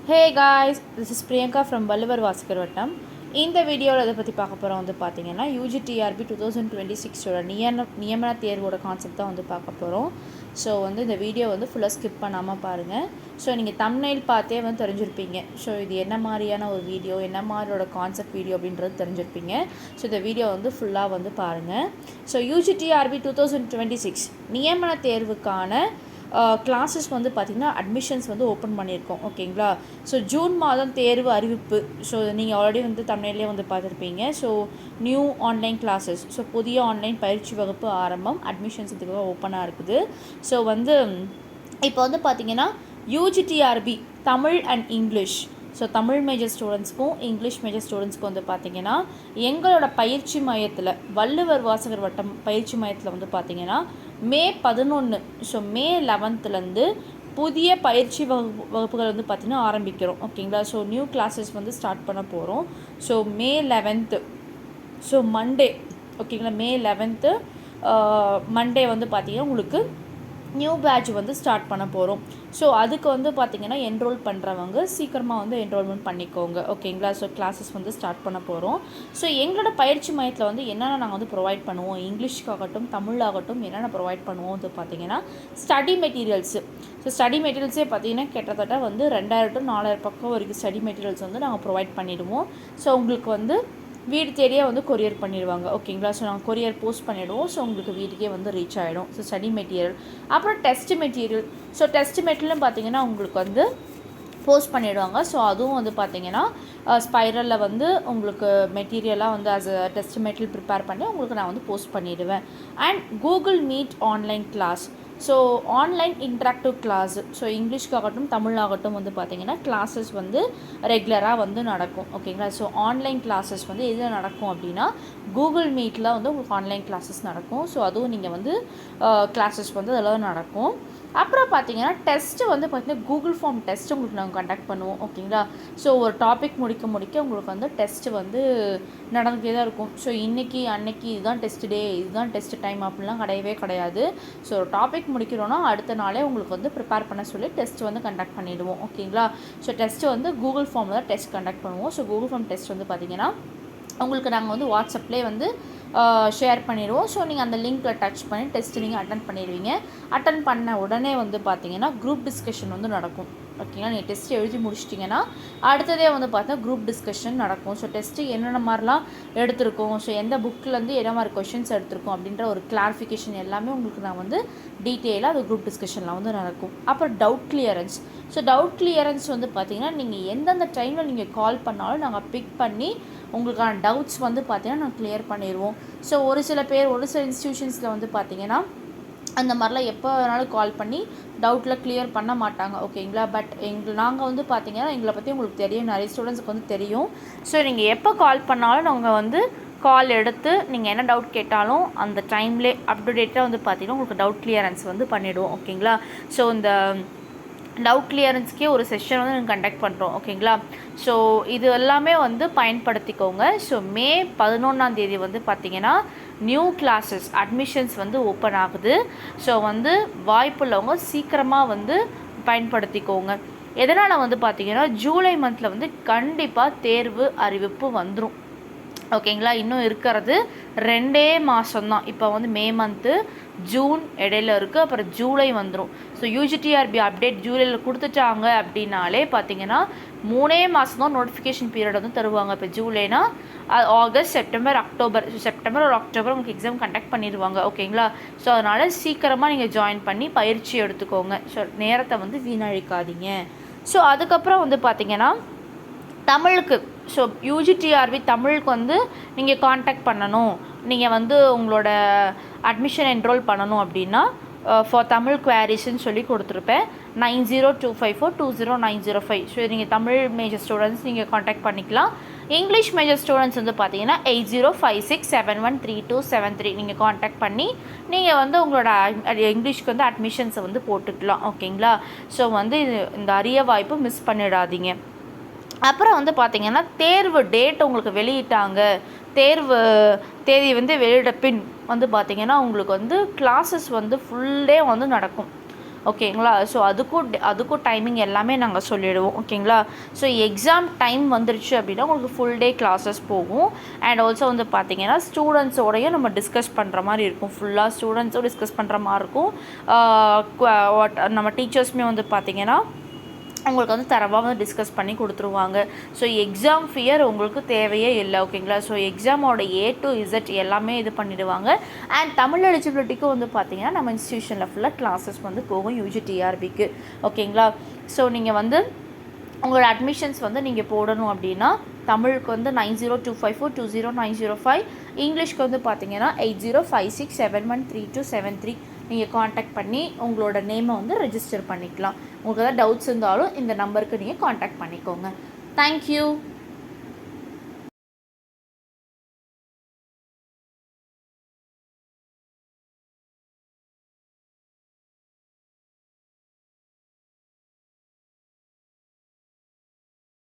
Hey guys, this is Priyanka from Valluvar Vasakarvattam. இந்த வீடியோவில் எதை பற்றி பார்க்க போகிறோம் வந்து பார்த்தீங்கன்னா UGTRB 2026ஓட நியமன தேர்வோட கான்செப்ட் தான் வந்து பார்க்க போகிறோம். ஸோ வந்து இந்த வீடியோ வந்து ஃபுல்லாக ஸ்கிப் பண்ணாமல் பாருங்கள். ஸோ நீங்கள் தம்ப்நெயில் பார்த்தே வந்து தெரிஞ்சிருப்பீங்க. ஸோ இது என்ன மாதிரியான ஒரு வீடியோ, என்ன மாதிரியோட கான்செப்ட் வீடியோ அப்படின்றது தெரிஞ்சிருப்பீங்க. ஸோ இந்த வீடியோ வந்து ஃபுல்லாக வந்து பாருங்கள். ஸோ UGTRB 2026 நியமன தேர்வுக்கான கிளாஸஸ் வந்து பார்த்திங்கன்னா அட்மிஷன்ஸ் வந்து ஓப்பன் பண்ணியிருக்கோம். ஓகேங்களா? ஸோ ஜூன் மாதம் தேர்வு அறிவிப்பு. ஸோ நீங்கள் ஆல்ரெடி வந்து தமிழ்லேயே வந்து பார்த்துருப்பீங்க. So new online classes, so புதிய ஆன்லைன் பயிற்சி வகுப்பு ஆரம்பம், அட்மிஷன்ஸ் இதுக்காக ஓப்பனாக இருக்குது. ஸோ வந்து இப்போ வந்து பார்த்திங்கன்னா UGTRB Tamil and English, so Tamil major ஸ்டூடெண்ட்ஸ்க்கும் இங்கிலீஷ் மேஜர் ஸ்டூடெண்ட்ஸ்க்கும் வந்து பார்த்திங்கன்னா எங்களோட பயிற்சி மையத்தில் வள்ளுவர் வாசகர் வட்டம் பயிற்சி மையத்தில் வந்து பார்த்திங்கன்னா May 11, ஸோ May 11லேருந்து புதிய பயிற்சி வகுப்புகள் வந்து பார்த்திங்கன்னா ஆரம்பிக்கிறோம். ஓகேங்களா? ஸோ நியூ கிளாஸஸ் வந்து ஸ்டார்ட் பண்ண போகிறோம். So May 11th, so Monday. ஓகேங்களா? May 11th மண்டே வந்து பார்த்திங்கன்னா உங்களுக்கு நியூ பேட்ச் வந்து ஸ்டார்ட் பண்ண போகிறோம். ஸோ அதுக்கு வந்து பார்த்திங்கன்னா என்ரோல் பண்ணுறவங்க சீக்கிரமாக வந்து என்ரோல்மெண்ட் பண்ணிக்கோங்க. ஓகேங்களா? ஸோ கிளாஸஸ் வந்து ஸ்டார்ட் பண்ண போகிறோம். ஸோ எங்களோட பயிற்சி மையத்தில் வந்து என்னென்ன நாங்கள் வந்து ப்ரொவைட் பண்ணுவோம், இங்கிலீஷ்க்காகட்டும் தமிழாகட்டும் என்னென்ன ப்ரொவைட் பண்ணுவோம் வந்து பார்த்திங்கன்னா ஸ்டடி மெட்டீரியல்ஸு. ஸோ ஸ்டடி மெட்டீரியல்ஸே பார்த்திங்கன்னா கிட்டத்தட்ட வந்து 2000 to 4000 பக்கம் வரைக்கும் ஸ்டடி மெட்டீரியல்ஸ் வந்து நாங்கள் ப்ரொவைட் பண்ணிவிடுவோம். ஸோ உங்களுக்கு வந்து வீடு தேடியே வந்து கொரியர் பண்ணிடுவாங்க. ஓகேங்களா? ஸோ நாங்கள் கொரியர் போஸ்ட் பண்ணிவிடுவோம். ஸோ உங்களுக்கு வீட்டுக்கே வந்து ரீச் ஆகிடும். ஸோ ஸ்டடி மெட்டீரியல், அப்புறம் டெஸ்ட் மெட்டீரியல். ஸோ டெஸ்ட் மெட்டீரியலும் பார்த்திங்கன்னா உங்களுக்கு வந்து போஸ்ட் பண்ணிவிடுவாங்க. ஸோ அதுவும் வந்து பார்த்திங்கன்னா ஸ்பைரலில் வந்து உங்களுக்கு மெட்டீரியலாக வந்து as a test material prepare பண்ணி உங்களுக்கு நான் வந்து போஸ்ட் பண்ணிவிடுவேன். And Google Meet online class, so online interactive class. So இங்கிலீஷ்க்காகட்டும் தமிழாகட்டும் வந்து பார்த்திங்கன்னா கிளாஸஸ் வந்து ரெகுலராக வந்து நடக்கும். ஓகேங்களா? ஸோ ஆன்லைன் கிளாஸஸ் வந்து எதில் நடக்கும் அப்படின்னா கூகுள் மீட்டில் வந்து உங்களுக்கு ஆன்லைன் கிளாஸஸ் நடக்கும். ஸோ அதுவும் நீங்கள் வந்து கிளாஸஸ் வந்து அதெல்லாம் நடக்கும். அப்புறம் பார்த்திங்கன்னா டெஸ்ட்டு வந்து பார்த்திங்கன்னா கூகுள் ஃபார்ம் டெஸ்ட் உங்களுக்கு நாங்கள் கண்டக்ட் பண்ணுவோம். ஓகேங்களா? ஸோ ஒரு டாபிக் முடிக்க உங்களுக்கு வந்து டெஸ்ட்டு வந்து நடந்துகிட்டே தான் இருக்கும். ஸோ இன்றைக்கி அன்னைக்கு இதுதான் டெஸ்ட் டே, இதுதான் டெஸ்ட் டைம் அப்படிலாம் கிடையவே கிடையாது. ஸோ ஒரு டாபிக் முடிக்கிறோன்னா அடுத்த நாளே உங்களுக்கு வந்து ப்ரிப்பேர் பண்ண சொல்லி டெஸ்ட் வந்து கண்டக்ட் பண்ணிவிடுவோம். ஓகேங்களா? ஸோ டெஸ்ட்டு வந்து கூகுள் ஃபார்மில் தான் டெஸ்ட் கண்டக்ட் பண்ணுவோம். ஸோ கூகுள் ஃபார்ம் டெஸ்ட் வந்து பார்த்திங்கன்னா உங்களுக்கு நாங்கள் வந்து வாட்ஸ்அப்லேயே வந்து ஷேர் பண்ணிடுவோம். ஸோ நீங்கள் அந்த லிங்க்கில் டச் பண்ணி டெஸ்ட்டு நீங்கள் அட்டன் பண்ணிடுவீங்க. அட்டன் பண்ண உடனே வந்து பார்த்திங்கன்னா குரூப் டிஸ்கஷன் வந்து நடக்கும். ஓகேங்களா? நீங்கள் டெஸ்ட்டு எழுதி முடிச்சிட்டிங்கன்னா அடுத்ததே வந்து பார்த்தா குரூப் டிஸ்கஷன் நடக்கும். ஸோ டெஸ்ட்டு என்னென்ன மாதிரிலாம் எடுத்திருக்கோம், ஸோ எந்த புக்கிலேருந்து என்ன மாதிரி கொஷின்ஸ் எடுத்திருக்கோம் அப்படின்ற ஒரு கிளாரிஃபிகேஷன் எல்லாமே உங்களுக்கு நான் வந்து டீட்டெயிலாக அது குரூப் டிஸ்கஷனில் வந்து நடக்கும். அப்புறம் doubt clearance. So doubt clearance வந்து பார்த்திங்கன்னா நீங்கள் எந்தெந்த டைமில் நீங்கள் கால் பண்ணாலும் நாங்கள் பிக் பண்ணி உங்களுக்கான டவுட்ஸ் வந்து பார்த்திங்கன்னா நாங்கள் கிளியர் பண்ணிடுவோம். ஸோ ஒரு சில இன்ஸ்டியூஷன்ஸில் வந்து பார்த்திங்கன்னா அந்த மாதிரிலாம் எப்போ வேணாலும் கால் பண்ணி டவுட்டில் கிளியர் பண்ண மாட்டாங்க. ஓகேங்களா? பட் நாங்கள் வந்து பார்த்திங்கன்னா எங்களை பற்றி உங்களுக்கு தெரியும், நிறைய ஸ்டூடெண்ட்ஸுக்கு வந்து தெரியும். ஸோ நீங்கள் எப்போ கால் பண்ணாலும் நாங்கள் வந்து கால் எடுத்து நீங்கள் என்ன டவுட் கேட்டாலும் அந்த டைம்லே அப் டு டேட்டாக வந்து பார்த்திங்கன்னா உங்களுக்கு டவுட் கிளியரன்ஸ் வந்து பண்ணிவிடுவோம். ஓகேங்களா? ஸோ இந்த டவுட் கிளியரன்ஸ்க்கே ஒரு செஷன் வந்து நாங்கள் கண்டக்ட் பண்ணுறோம். ஓகேங்களா? ஸோ இது எல்லாமே வந்து பயன்படுத்திக்கோங்க. ஸோ May 11 வந்து பார்த்திங்கன்னா நியூ கிளாஸஸ் அட்மிஷன்ஸ் வந்து ஓப்பன் ஆகுது. ஸோ வந்து வாய்ப்புள்ளவங்க சீக்கிரமாக வந்து பயன்படுத்திக்கோங்க. எதனால் வந்து பார்த்திங்கன்னா ஜூலை மந்தில் வந்து கண்டிப்பாக தேர்வு அறிவிப்பு வந்துடும். ஓகேங்களா? இன்னும் இருக்கிறது 2 மாதம்தான். இப்போ வந்து மே மந்த்து, ஜூன் இடையில இருக்குது, அப்புறம் ஜூலை வந்துடும். ஸோ UGTRB அப்டேட் ஜூலையில் கொடுத்துட்டாங்க அப்படின்னாலே பார்த்திங்கன்னா 3 மாதம் தான் நோட்டிஃபிகேஷன் பீரியட் வந்து தருவாங்க. இப்போ ஜூலைனா ஆகஸ்ட், செப்டம்பர், அக்டோபர். செப்டம்பர் ஒரு அக்டோபர் உங்களுக்கு எக்ஸாம் கண்டக்ட் பண்ணிடுவாங்க. ஓகேங்களா? ஸோ அதனால் சீக்கிரமாக நீங்கள் ஜாயின் பண்ணி பயிற்சி எடுத்துக்கோங்க. ஸோ நேரத்தை வந்து வீணழிக்காதீங்க. ஸோ அதுக்கப்புறம் வந்து பார்த்திங்கன்னா தமிழுக்கு, ஸோ UGTRB தமிழுக்கு வந்து நீங்கள் காண்டாக்ட் பண்ணணும், நீங்கள் வந்து உங்களோட அட்மிஷன் என்ரோல் பண்ணணும் அப்படின்னா ஃபார் தமிழ் குவாரிஸ்ன்னு சொல்லி கொடுத்துருப்பேன். 9025420905. ஸோ நீங்கள் தமிழ் மேஜர் ஸ்டூடெண்ட்ஸ் நீங்கள் காண்டாக்ட் பண்ணிக்கலாம். இங்கிலீஷ் மேஜர் ஸ்டூடெண்ட்ஸ் வந்து பார்த்தீங்கன்னா 8056713273 நீங்கள் காண்டாக்ட் பண்ணி நீங்கள் வந்து உங்களோட இங்கிலீஷ்க்கு வந்து அட்மிஷன்ஸை வந்து போட்டுக்கலாம். ஓகேங்களா? ஸோ வந்து இந்த அரிய வாய்ப்பு மிஸ் பண்ணிடாதீங்க. அப்புறம் வந்து பார்த்திங்கன்னா தேர்வு டேட் உங்களுக்கு வெளியிட்டாங்க, தேர்வு தேதி வந்து வெளியிட பின் வந்து பார்த்திங்கன்னா உங்களுக்கு வந்து கிளாஸஸ் வந்து ஃபுல் டே வந்து நடக்கும். ஓகேங்களா. ஸோ அதுக்கும் டைமிங் எல்லாமே நாங்கள் சொல்லிவிடுவோம். ஓகேங்களா. ஸோ எக்ஸாம் டைம் வந்துருச்சு அப்படின்னா உங்களுக்கு ஃபுல் டே கிளாஸஸ் போகும். அண்ட் ஆல்சோ வந்து பார்த்திங்கன்னா ஸ்டூடெண்ட்ஸோடையும் நம்ம டிஸ்கஸ் பண்ணுற மாதிரி இருக்கும். ஃபுல்லாக ஸ்டூடெண்ட்ஸோடு டிஸ்கஸ் பண்ணுற மாதிரி இருக்கும். நம்ம டீச்சர்ஸுமே வந்து பார்த்திங்கன்னா உங்களுக்கு வந்து தரவாக வந்து டிஸ்கஸ் பண்ணி கொடுத்துருவாங்க. ஸோ எக்ஸாம் ஃபியர் உங்களுக்கு தேவையே இல்லை. ஓகேங்களா. ஸோ எக்ஸாமோட A to Z எல்லாமே இது பண்ணிவிடுவாங்க. அண்ட் தமிழ் எலிஜிபிலிட்டிக்கும் வந்து பார்த்திங்கன்னா நம்ம இன்ஸ்டியூஷனில் ஃபுல்லாக கிளாஸஸ் வந்து போகும் UGTRBக்கு. ஓகேங்களா. ஸோ நீங்கள் வந்து உங்களோட அட்மிஷன்ஸ் வந்து நீங்கள் போடணும் அப்படின்னா தமிழுக்கு வந்து 9025420905, இங்கிலீஷ்க்கு வந்து பார்த்தீங்கன்னா 8056713273 நீங்கள் காண்டாக்ட் பண்ணி உங்களோட நேமை வந்து ரெஜிஸ்டர் பண்ணிக்கலாம். உங்களுக்கு ஏதாவது டவுட்ஸ் இருந்தாலும் இந்த நம்பருக்கு நீங்கள் காண்டாக்ட் பண்ணிக்கோங்க. தேங்க்யூ.